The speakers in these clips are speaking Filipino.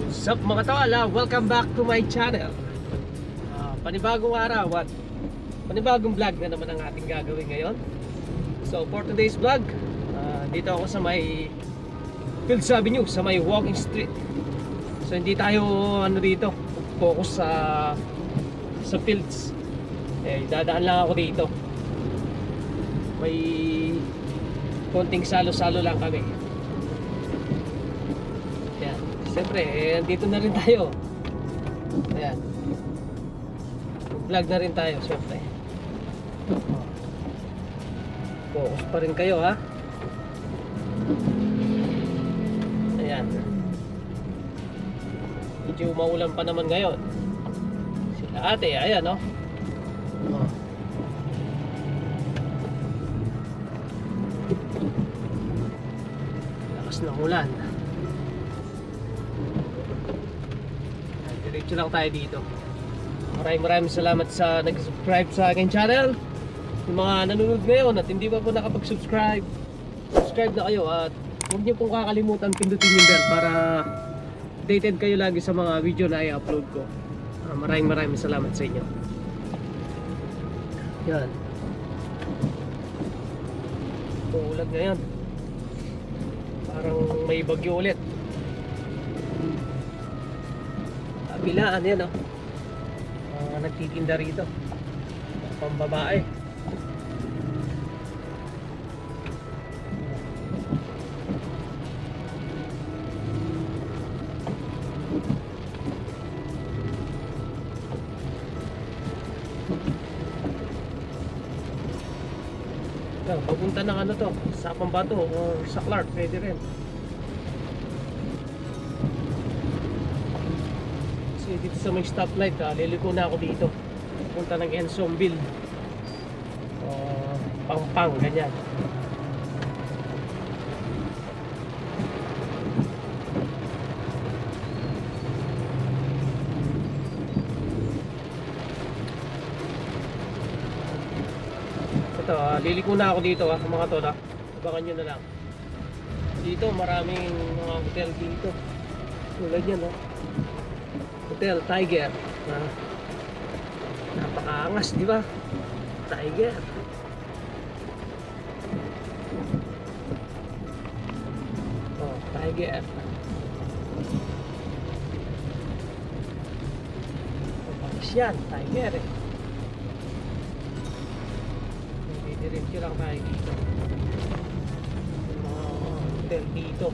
Sup mga tawala, welcome back to my channel. Panibagong araw at panibagong vlog na naman ang ating gagawin ngayon. So for today's vlog, dito ako sa may Fields Avenue, sa may walking street. So hindi tayo dito focus sa fields. Dadaan lang ako dito. May konting salo-salo lang kami. Ayan. Siyempre, andito na rin tayo. Ayan. Vlog na rin tayo, siyempre. Focus pa rin kayo, ha? Ayan. Medyo maulan pa naman ngayon. Sila ate, ayan, no? Lakas ng ulan. Diretso lang tayo dito. Maraming salamat sa nag-subscribe sa aking channel. Yung mga nanonood ngayon at hindi pa po nakapag-subscribe, subscribe na kayo at huwag niyo pong kakalimutan pindutin yung bell para updated kayo lagi sa mga video na i-upload ko. Maraming salamat sa inyo. Yan. Uulan ngayon. Parang may bagyo ulit. Kabilaan yan, oh. Nagtitinda rito. Pambabae. Papunta ng ano to, sa Pambato o sa Clark, pwede rin. Kasi dito sa may stoplight, liliko na ako dito. Papunta ng Ensomville, Pangpang, ganyan. Liliko na ako dito mga tola. Abangan nyo na lang. Dito maraming mga hotel dito. Tulad yan, Hotel Tiger. Napakaangas, di ba? Tiger. Tiger. Papalis yan, Tiger Diretso lang tayo dito. Yung mga hotel dito.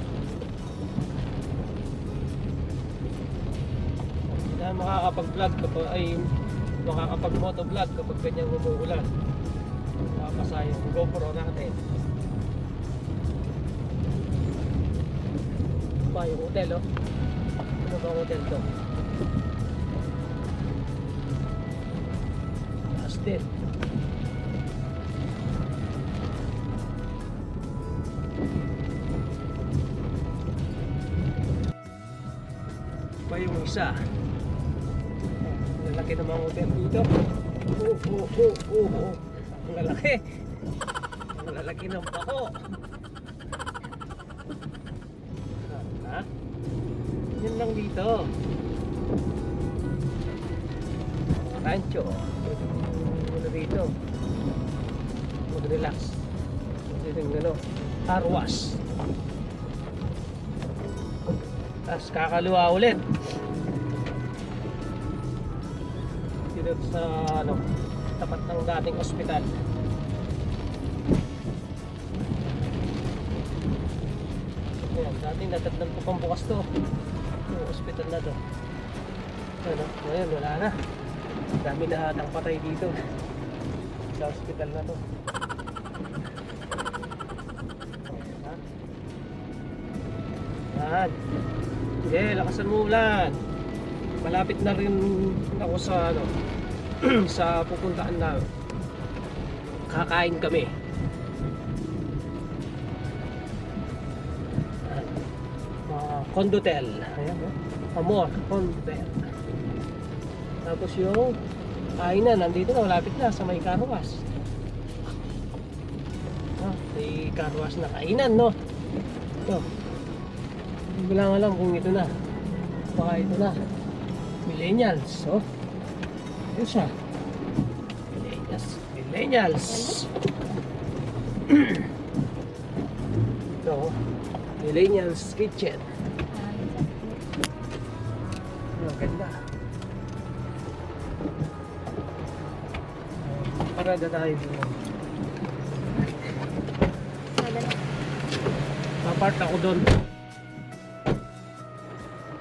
Hindi na makakapag-vlog kapag makakapag-motovlog kapag ganyang umuulan. Makakasa yung GoPro natin. Ito pa yung hotel, Ano ba hotel to? Last din. Pa yung isa. Ang lalaki ng mga hotel dito. Ang lalaki. Ang lalaki ng pako. Yan lang dito. Rancho. Ano dito? Mag-relax. Dito yung car wash. Tapos kakaluwa ulit dito sa tapat ng dating ospital. Ayan, dating natagnan ko pang bukas to yung ospital na to. Ngayon wala na. Dami na hatang patay dito sa ospital na to. Yan. Sige, lakasan mo ulan. Malapit na rin ako sa sa pupuntaan na kakain kami. Condotel. Ayan, Amor Condotel. Tapos yung kainan nandito na, malapit na sa may karwas. May karwas na kainan, no? Ito. Hindi ko lang alam kung ito na. Baka ito na. Millennials. Oh. Yun siya. Millennials. Ito. Millennials Kitchen. Ang ganda. Parada tayo dito. Apart ako doon.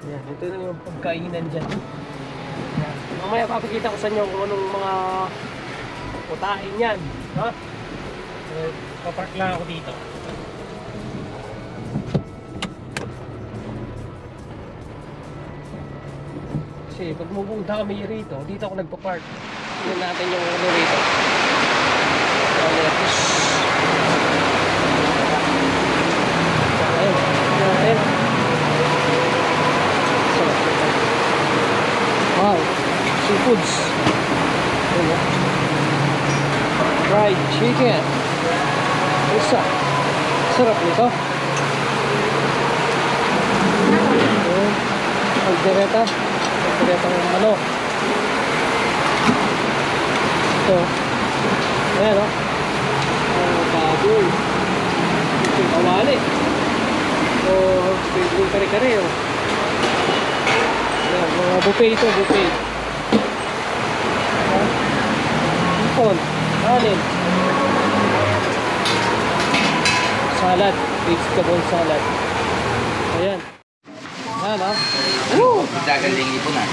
Yan, ito na yung pagkainan dyan. Yan. Mamaya papakita ko sa inyo kung anong mga putahin yan. Ha? Papark lang ako dito. Kasi pag pupunta kami rito, dito ako nagpapark. Tignan natin yung ano rito. Wow, seafoods. Fried chicken. Isa. Sarap nito. Aldereta. Aldereta ng manok. Ito. Ayan o. Baboy. Ito yung kawali. O, yung kare-kare o. Ayan, mga buffet ito, buffet. Ipon. Kanin. Salad. Vegetable salad. Ayan. Ayan o. Woo! Gagaling ipon na.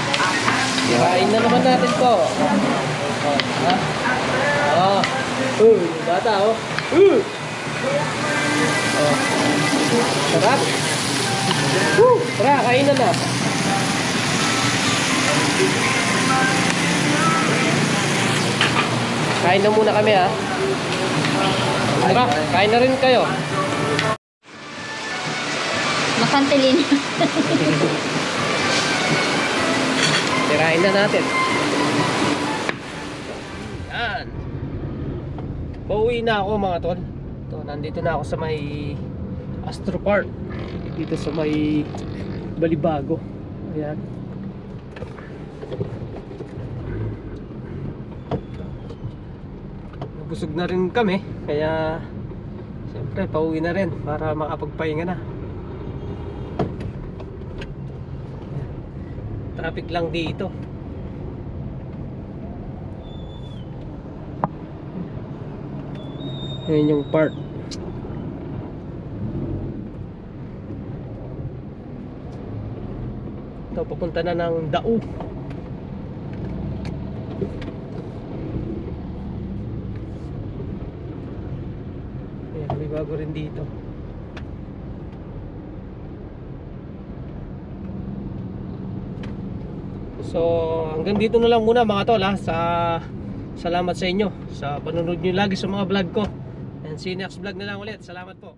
Kain na naman natin to. Oh, ha? Oh. Bata oh. Oh. Sarap. Tara, kain na na. Kain na muna kami ha. Tara, kain na rin kayo. Makantilin. Tirain na natin. Yan. Pauwi na ako mga tol. Ito, nandito na ako sa may Astro Park. Dito sa may Balibago. Ayan. Nabusog na rin kami. Kaya siyempre pauwi na rin para makapagpahinga na. Traffic lang dito. Yan yung park. Ito, papunta na ng Dao. Ayan, may bago rin dito. So hanggang dito na lang muna mga tol ha. Salamat sa inyo sa panonood nyo lagi sa mga vlog ko. And see you next vlog na lang ulit. Salamat po.